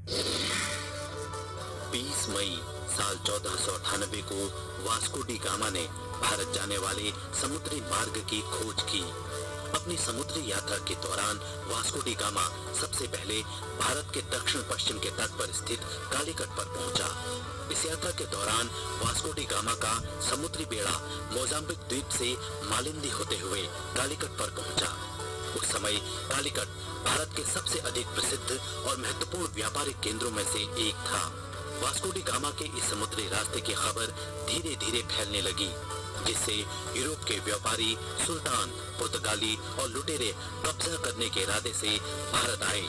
20 मई साल 1498 को Vasco D gamma ने भारत जाने वाले समुद्री मार्ग की खोज की। अपनी समुद्री यात्रा के दौरान वास्को डी गामा सबसे पहले भारत के दक्षिण पश्चिम के तट पर स्थित कालीकट पर पहुंचा। इस यात्रा के दौरान वास्को डी गामा का समुद्री बेड़ा मोजाम्बिक द्वीप से मालिंदी होते हुए कालीकट पर पहुंचा। उस समय कालीकट भारत के सबसे अधिक प्रसिद्ध और महत्वपूर्ण व्यापारिक केंद्रों में से एक था। वास्को डी गामा के इस समुद्री रास्ते की खबर धीरे धीरे फैलने लगी, जिससे यूरोप के व्यापारी, सुल्तान, पुर्तगाली और लुटेरे कब्जा करने के इरादे से भारत आए।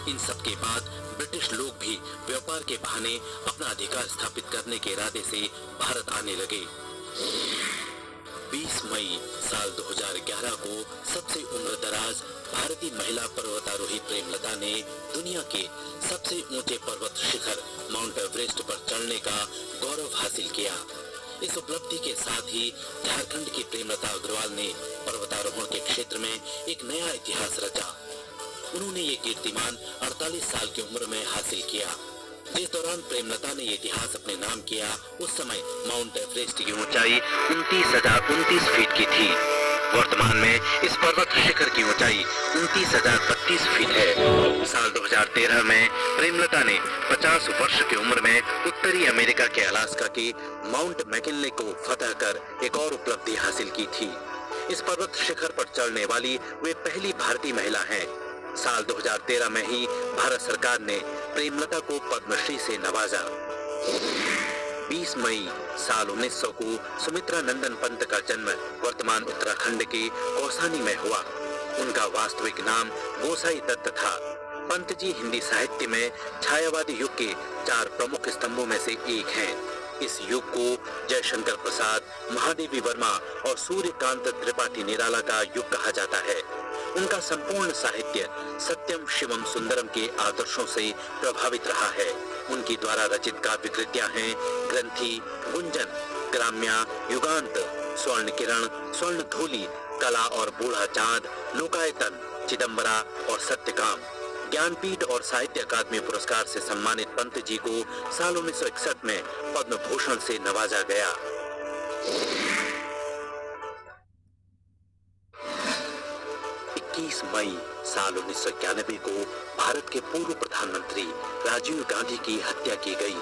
इन सब के बाद ब्रिटिश लोग भी व्यापार के बहाने अपना अधिकार स्थापित करने के इरादे से भारत आने लगे। 20 मई साल 2011 को सबसे उम्रदराज भारतीय महिला पर्वतारोही प्रेमलता ने दुनिया के सबसे ऊंचे पर्वत शिखर माउंट एवरेस्ट पर चढ़ने का गौरव हासिल किया। इस उपलब्धि के साथ ही झारखंड की प्रेमलता अग्रवाल ने पर्वतारोहण के क्षेत्र में एक नया इतिहास रचा। उन्होंने ये कीर्तिमान 48 साल की उम्र में हासिल किया। जिस दौरान प्रेमलता ने ये इतिहास अपने नाम किया, उस समय माउंट एवरेस्ट की ऊंचाई 29,029 फीट की थी। वर्तमान में इस पर्वत शिखर की ऊंचाई 29,032 फीट है। साल 2013 में प्रेमलता ने 50 वर्ष की उम्र में उत्तरी अमेरिका के अलास्का के माउंट मैकिनले को फतह कर एक और उपलब्धि हासिल की थी। इस पर्वत शिखर पर चढ़ने वाली वे पहली भारतीय महिला हैं। साल 2013 में ही भारत सरकार ने प्रेमलता को पद्मश्री से नवाजा। 20 मई साल 1900 को सुमित्रा नंदन पंत का जन्म वर्तमान उत्तराखंड के कौसानी में हुआ। उनका वास्तविक नाम गोसाई दत्त था। पंत जी हिंदी साहित्य में छायावादी युग के 4 प्रमुख स्तंभों में से एक हैं। इस युग को जयशंकर प्रसाद, महादेवी वर्मा और सूर्यकांत त्रिपाठी निराला का युग कहा जाता है। उनका संपूर्ण साहित्य सत्यम शिवम सुंदरम के आदर्शों से प्रभावित रहा है। उनकी द्वारा रचित काव्य कृतियां हैं ग्रंथि, गुंजन, ग्राम्या, युगांत, स्वर्ण किरण, स्वर्ण धूलि, कला और बूढ़ा चांद, लोकायतन, चिदम्बरा और सत्यकाम। ज्ञानपीठ और साहित्य अकादमी पुरस्कार से सम्मानित पंत जी को साल 1961 में पद्म भूषण से नवाजा गया। 21 मई साल 1991 को भारत के पूर्व प्रधानमंत्री राजीव गांधी की हत्या की गई।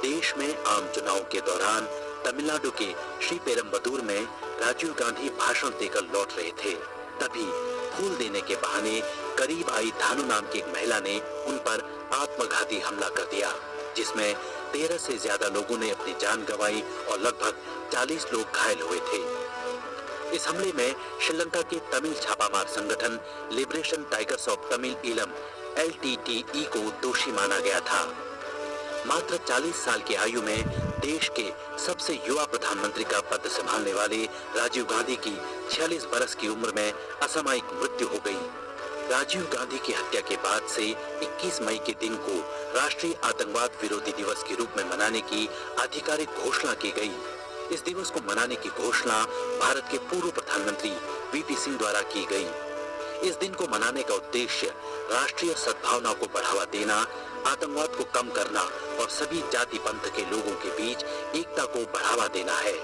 देश में आम चुनाव के दौरान तमिलनाडु के श्री पेरम्बदूर में राजीव गांधी भाषण देकर लौट रहे थे। तभी फूल देने के बहाने करीब आई धानु नाम की एक महिला ने उन पर आत्मघाती हमला कर दिया, जिसमें 13 से ज्यादा लोगों ने अपनी जान गंवाई और लगभग 40 लोग घायल हुए थे। इस हमले में श्रीलंका के तमिल छापामार संगठन liberation tigers of Tamil Eelam LTTE को दोषी माना गया था। मात्र 40 साल की आयु में देश के सबसे युवा प्रधानमंत्री का पद संभालने वाले राजीव गांधी की 46 बरस की उम्र में असामयिक मृत्यु हो गई। राजीव गांधी की हत्या के बाद से 21 मई के दिन को राष्ट्रीय आतंकवाद विरोधी दिवस के रूप में मनाने की आधिकारिक घोषणा की गई। इस दिवस को मनाने की घोषणा भारत के पूर्व प्रधानमंत्री VP सिंह द्वारा की गई। इस दिन को मनाने का उद्देश्य राष्ट्रीय सद्भावना को बढ़ावा देना, आतंकवाद को कम करना और सभी जाति पंथ के लोगों के बीच एकता को बढ़ावा देना है।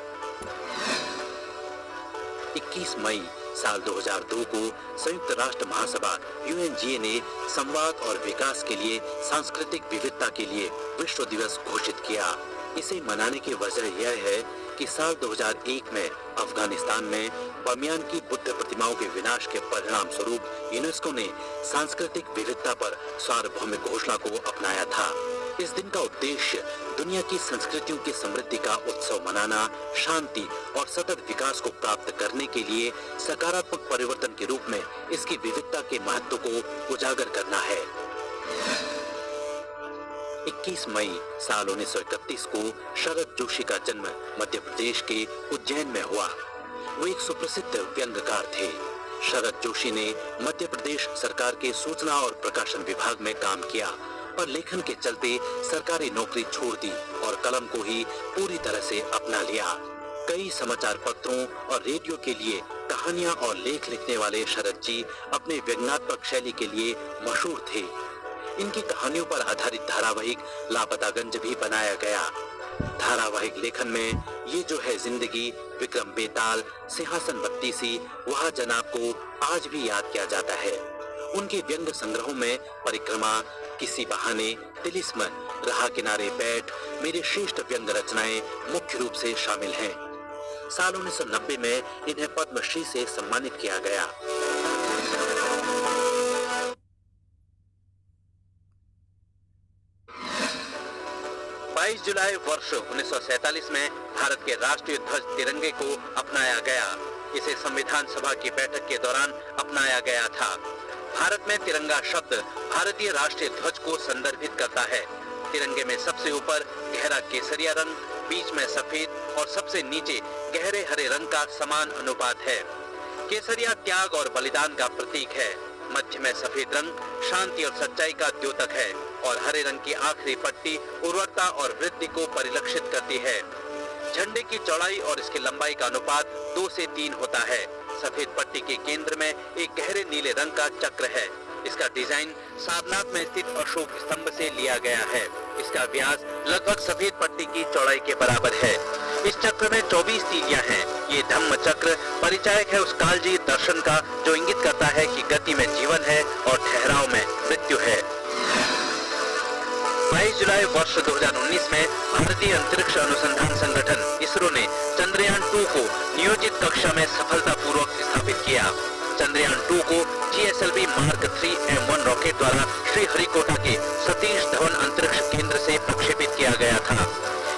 21 मई साल 2002 को संयुक्त राष्ट्र महासभा UNGA ने संवाद और विकास के लिए सांस्कृतिक विविधता के लिए विश्व दिवस घोषित किया। इसे मनाने की वजह यह है कि साल 2001 में अफगानिस्तान में बमियान की बुद्ध प्रतिमाओं के विनाश के परिणाम स्वरूप यूनेस्को ने सांस्कृतिक विविधता पर सार्वभौमिक घोषणा को अपनाया था। इस दिन का उद्देश्य दुनिया की संस्कृतियों की समृद्धि का उत्सव मनाना, शांति और सतत विकास को प्राप्त करने के लिए सकारात्मक परिवर्तन के रूप में इसकी विविधता के महत्व को उजागर करना है। 21 मई साल 1931 को शरद जोशी का जन्म मध्य प्रदेश के उज्जैन में हुआ। वो एक सुप्रसिद्ध व्यंग्यकार थे। शरद जोशी ने मध्य प्रदेश सरकार के सूचना और प्रकाशन विभाग में काम किया, पर लेखन के चलते सरकारी नौकरी छोड़ दी और कलम को ही पूरी तरह से अपना लिया। कई समाचार पत्रों और रेडियो के लिए कहानियां और लेख लिखने वाले शरद जी अपने व्यंग्यात्मक शैली के लिए मशहूर थे। इनकी कहानियों पर आधारित धारावाहिक लापतागंज भी बनाया गया। धारावाहिक लेखन में ये जो है जिंदगी, विक्रम बेताल, सिंहासन बत्तीसी, वह जनाब को आज भी याद किया जाता है। उनके व्यंग संग्रहों में परिक्रमा, किसी बहाने, तिलिस्म, राह किनारे बैठ, मेरी श्रेष्ठ व्यंग रचनाएं मुख्य रूप से शामिल हैं। साल 1990 में इन्हें पद्मश्री से सम्मानित किया गया। 22 जुलाई वर्ष 1947 में भारत के राष्ट्रीय ध्वज तिरंगे को अपनाया गया। इसे संविधान सभा की बैठक के दौरान अपनाया गया था। भारत में तिरंगा शब्द भारतीय राष्ट्रीय ध्वज को संदर्भित करता है। तिरंगे में सबसे ऊपर गहरा केसरिया रंग, बीच में सफेद और सबसे नीचे गहरे हरे रंग का समान अनुपात है। केसरिया त्याग और बलिदान का प्रतीक है। मध्य में सफेद रंग शांति और सच्चाई का द्योतक है और हरे रंग की आखिरी पट्टी उर्वरता और वृद्धि को परिलक्षित करती है। झंडे की चौड़ाई और इसकी लंबाई का अनुपात 2 से 3 होता है। सफेद पट्टी के केंद्र में एक गहरे नीले रंग का चक्र है। इसका डिजाइन सारनाथ में स्थित अशोक स्तंभ से लिया गया है। इसका व्यास लगभग सफेद पट्टी की चौड़ाई के बराबर है। इस चक्र में 24 तीलियां हैं। ये धम्म चक्र परिचायक है उस कालजी दर्शन का जो इंगित करता है कि गति में जीवन है और ठहराव में मृत्यु है। 22 जुलाई वर्ष 2019 में भारतीय अंतरिक्ष अनुसंधान संगठन इसरो ने चंद्रयान 2 को नियोजित कक्षा में सफलतापूर्वक स्थापित किया। चंद्रयान 2 को GSLV मार्क 3 M1 रॉकेट द्वारा श्रीहरिकोटा के सतीश धवन अंतरिक्ष केंद्र से प्रक्षेपित किया गया था।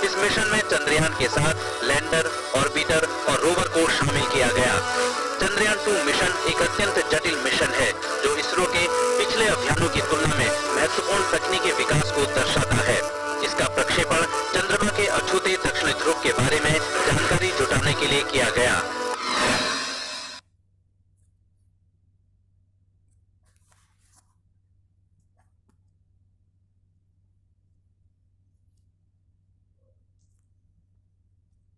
इस मिशन में चंद्रयान के साथ लैंडर, ऑर्बिटर और रोवर को शामिल किया गया। चंद्रयान 2 मिशन एक अत्यंत जटिल मिशन है जो इसरो के पिछले अभियानों की तुलना में महत्वपूर्ण तकनीकी विकास को दर्शाता है। इसका प्रक्षेपण चंद्रमा के अछूते दक्षिणी ध्रुव के बारे में जानकारी जुटाने के लिए किया गया।